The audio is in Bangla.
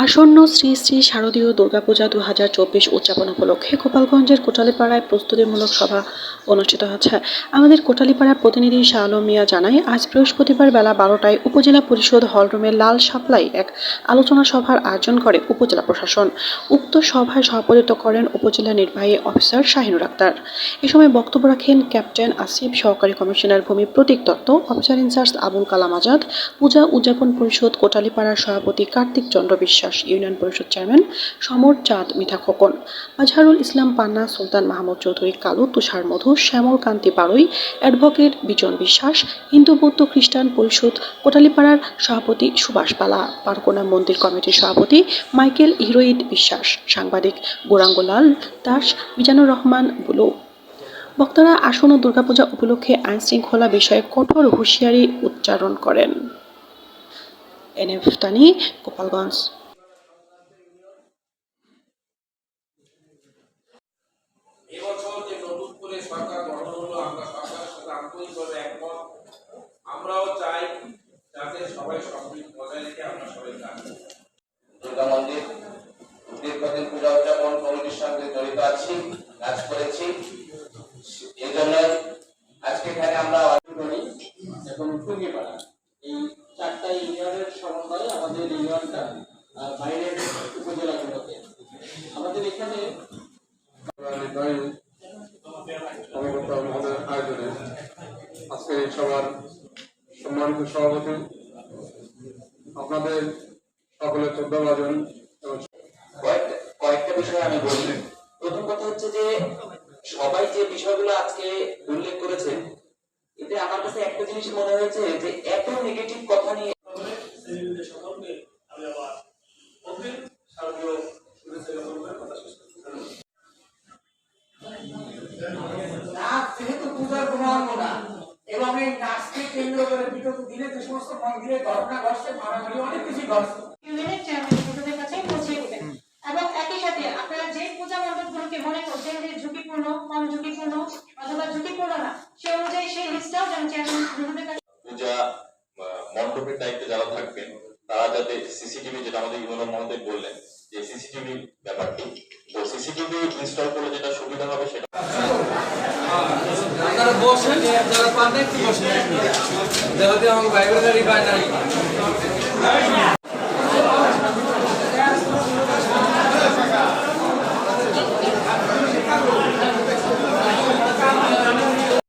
আসন্ন শ্রী শ্রী শারদীয় দুর্গাপূজা 2024 উদযাপন উপলক্ষে গোপালগঞ্জের কোটালীপাড়ায় প্রস্তুতিমূলক সভা অনুষ্ঠিত হচ্ছে। আমাদের কোটালীপাড়ার প্রতিনিধি শাহ আলম মিয়া জানায়, আজ বৃহস্পতিবার বেলা 12টায় উপজেলা পরিষদ হলরুমে লাল শাপলায় এক আলোচনা সভার আয়োজন করে উপজেলা প্রশাসন। উক্ত সভায় সভাপতিত্ব করেন উপজেলা নির্বাহী অফিসার শাহিনুর আক্তার। এ সময় বক্তব্য রাখেন ক্যাপ্টেন আসিফ, সহকারী কমিশনার ভূমি প্রতীক দত্ত, অফিসার ইনচার্জ আবুল কালাম আজাদ, পূজা উদযাপন পরিষদ কোটালীপাড়ার সভাপতি কার্তিক চন্দ্র বিশ্বাস, ইউনিয়ন পরিষদ চেয়ারম্যান সমর চাঁদ মিঠা খোকন, আজহারুল ইসলাম পান্না, সুলতান মাহমুদ চৌধুরী কালু, তুষার মধু, শ্যামল কান্তি বারুই, অ্যাডভোকেট বিজন বিশ্বাস, হিন্দু বৌদ্ধ খ্রিস্টান পরিষদ কোটালীপাড়ার সভাপতি সুভাষ পালা, পারকোনা মন্দির কমিটির সভাপতি মাইকেল হিরোইদ বিশ্বাস, সাংবাদিক গৌরাঙ্গলাল দাস, মিজানুর রহমান বুলু। বক্তারা আসন্ন দুর্গাপূজা উপলক্ষে আইনশৃঙ্খলা বিষয়ে কঠোর হুঁশিয়ারি উচ্চারণ করেন। এনএফ তানি, গোপালগঞ্জ। এবছর যে নতুন করে সরকার গঠন হলো, আমরা সরকারের সাথে আন্তরিকভাবে একমত। আমরাও চাই যাতে সবাই সম্প্রীতি বজায় রেখে আমরা সবাই কাজ করি। দুর্গা মন্দির দীর্ঘদিন পূজা উদযাপন কমিটির সঙ্গে জড়িত আছি, কাজ করেছি। এই জন্য আজকে এখানে আমরা এবং টুঙ্গিপাড়া এই চারটা ইউনিয়নের সমন্বয়ে আমাদের ইউনিয়নটা বাইরের উপজেলাগুলোতে আমাদের এখানে আয়োজনে আজকে এই সভার সম্মানিত সভাপতি, আপনাদের সকলের শ্রদ্ধাভাজন এবং কয়েকটা বিষয় আমি বলি। প্রথম কথা হচ্ছে যে সবাই যে বিষয়গুলো আজকে উল্লেখ করেছে, এতে আমার কাছে একটা জিনিস মনে হয়েছে যে এত নেগেটিভ কথা নিয়ে যেহেতু পূজার কোনো অঙ্গ না এবং এই নাচকে কেন্দ্র করে বিগত দিনে যে সমস্ত মন্দিরে ঘটনা ঘটছে, মারামারি অনেক কিছু ঘটছে, ইউনিয়নের চেয়ারম্যানের কাছে পৌঁছে দিবেন। এবং একই সাথে আপনারা যে পূজা মণ্ডপগুলোকে মনে করছেন যে ঝুঁকিপূর্ণ, কম ঝুঁকিপূর্ণ অথবা ঝুঁকিপূর্ণ না, সেই অনুযায়ী সেই লিস্টটাও যেন চেয়ারম্যানের কাছে। পূজা মণ্ডপের দায়িত্বে যারা থাকবেন তারা যাতে সিসিটিভি, যেটা আমাদের ইউনিয়ন মহোদয় বললেন যে সিসিটিভি ব্যাপারটি, তো সিসিটিভি ইনস্টল করলে যেটা সুবিধা হবে সেটা। আপনারা বসেন, যারা পান একটু বসেন, যেহেতু আমার বাইরে গাড়ি পায় না।